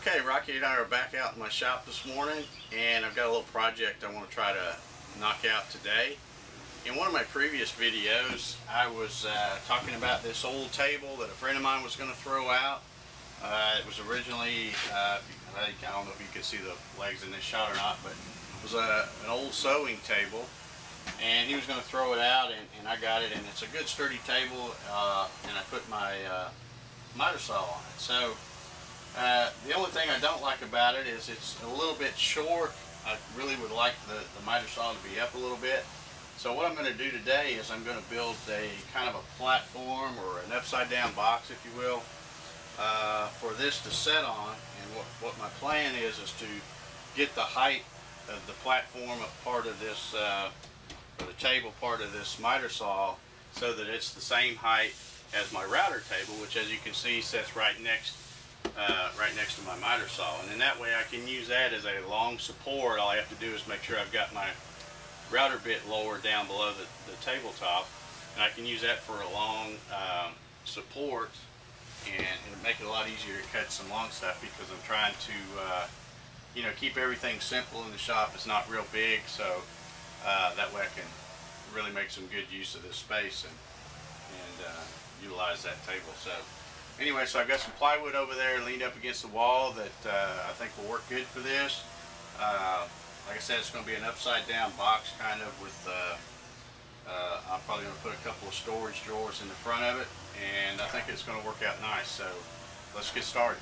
Okay, Rocky and I are back out in my shop this morning, and I've got a little project I want to try to knock out today. In one of my previous videos, I was talking about this old table that a friend of mine was going to throw out. It was originally, I don't know if you can see the legs in this shot or not, but it was an old sewing table, and he was going to throw it out, and I got it, and it's a good sturdy table, and I put my miter saw on it. So the only thing I don't like about it is it's a little bit short. I really would like the miter saw to be up a little bit. So what I'm going to do today is I'm going to build a kind of a platform or an upside down box, if you will, for this to set on. And what my plan is to get the height of the platform part of this, or the table part of this miter saw, so that it's the same height as my router table, which, as you can see, sits right next to my miter saw. And then that way I can use that as a long support. All I have to do is make sure I've got my router bit lower down below the tabletop, and I can use that for a long support, and it'll make it a lot easier to cut some long stuff, because I'm trying to keep everything simple in the shop. It's not real big, so that way I can really make some good use of this space and utilize that table. So anyway, so I've got some plywood over there leaned up against the wall that I think will work good for this. Like I said, it's going to be an upside down box kind of with, I'm probably going to put a couple of storage drawers in the front of it, and I think it's going to work out nice. So let's get started.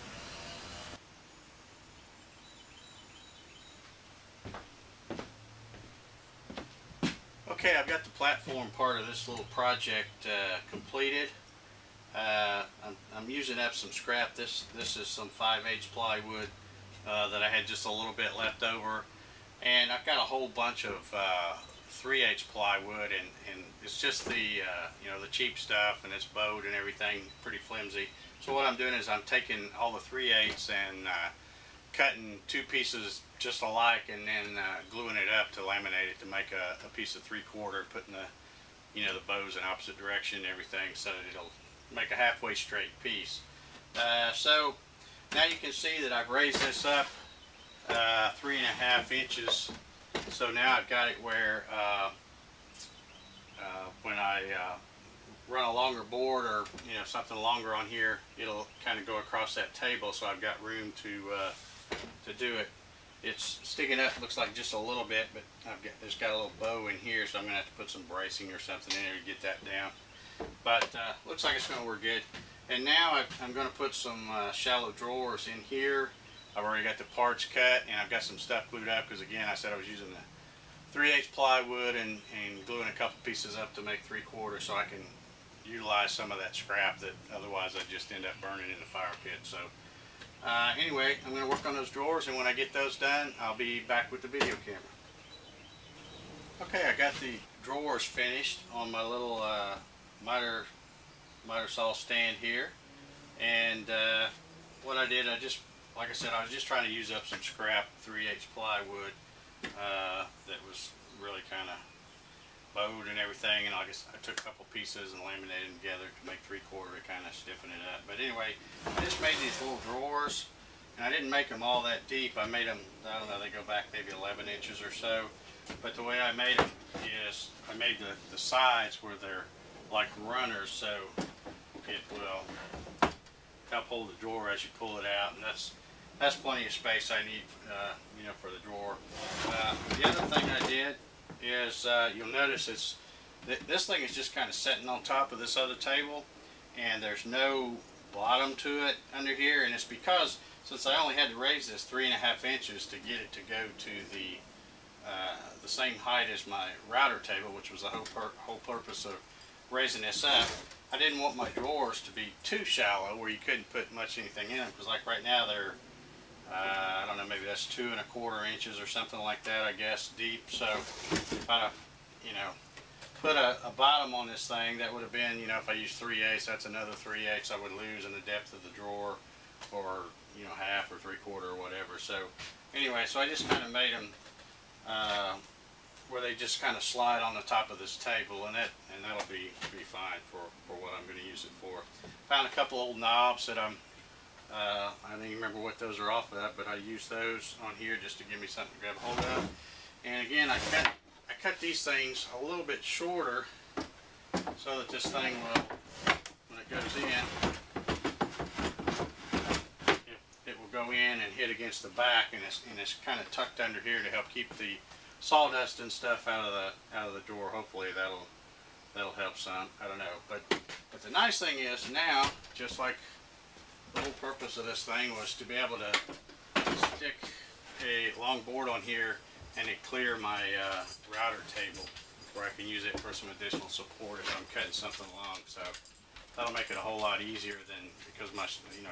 Okay, I've got the platform part of this little project completed. I'm using up some scrap. This is some 5/8 plywood that I had just a little bit left over, and I've got a whole bunch of 3/8 plywood, and it's just the the cheap stuff, and it's bowed and everything, pretty flimsy. So what I'm doing is I'm taking all the 3/8 and cutting two pieces just alike, and then gluing it up to laminate it to make a piece of 3/4, putting the the bows in opposite direction and everything, so that it'll make a halfway straight piece. So now you can see that I've raised this up 3.5 inches. So now I've got it where when I run a longer board, or something longer on here, it'll kind of go across that table, so I've got room to do it. It's sticking up, looks like just a little bit, but it's got a little bow in here, so I'm gonna have to put some bracing or something in there to get that down. But looks like it's going to work good. And now I'm going to put some shallow drawers in here. I've already got the parts cut, and I've got some stuff glued up, because again, I said I was using the 3/8 plywood and gluing a couple pieces up to make 3/4, so I can utilize some of that scrap that otherwise I'd just end up burning in the fire pit. So anyway, I'm going to work on those drawers, and when I get those done, I'll be back with the video camera. Okay, I got the drawers finished on my little miter saw stand here, and what I did, like I said, I was just trying to use up some scrap 3/8 plywood that was really kind of bowed and everything, and I took a couple pieces and laminated them together to make 3/4 to kind of stiffen it up. But anyway, I just made these little drawers, and I didn't make them all that deep. I made them, I don't know, they go back maybe 11 inches or so. But the way I made them is I made the sides where they're like runners, so it will help hold the drawer as you pull it out, and that's plenty of space I need, for the drawer. The other thing I did is you'll notice this thing is just kind of sitting on top of this other table, and there's no bottom to it under here, and it's because since I only had to raise this 3.5 inches to get it to go to the same height as my router table, which was the whole purpose of raising this up. I didn't want my drawers to be too shallow where you couldn't put much anything in them, because like right now they're I don't know, maybe that's 2.25 inches or something like that, I guess, deep. So if I put a bottom on this thing, that would have been, if I used 3/8, that's another 3/8 I would lose in the depth of the drawer, or half or 3/4 or whatever. So anyway, so I just kind of made them where they just kind of slide on the top of this table, and that'll be fine for what I'm going to use it for. Found a couple old knobs that I'm I don't even remember what those are off of, but I use those on here just to give me something to grab hold of. And again, I cut these things a little bit shorter so that this thing will, when it goes in, it will go in and hit against the back, and it's kind of tucked under here to help keep the sawdust and stuff out of the drawer. Hopefully that'll help some. I don't know, but the nice thing is now, just like the whole purpose of this thing was to be able to stick a long board on here and it clear my router table, where I can use it for some additional support if I'm cutting something along. So that'll make it a whole lot easier than, because my,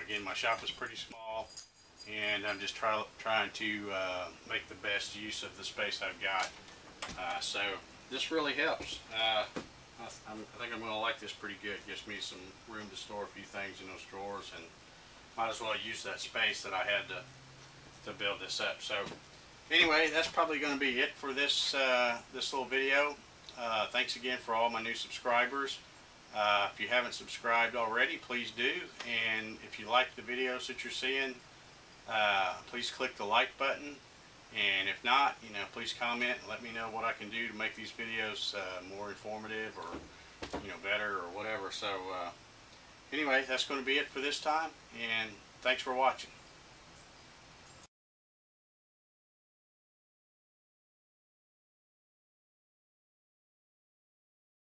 again, my shop is pretty small, and I'm just trying to make the best use of the space I've got. So this really helps. I think I'm going to like this pretty good. It gives me some room to store a few things in those drawers, and might as well use that space that I had to build this up. So anyway, that's probably going to be it for this this little video. Thanks again for all my new subscribers. If you haven't subscribed already, please do. And if you like the videos that you're seeing, please click the like button. And if not, please comment and let me know what I can do to make these videos more informative, or better, or whatever. So anyway, that's going to be it for this time, and thanks for watching.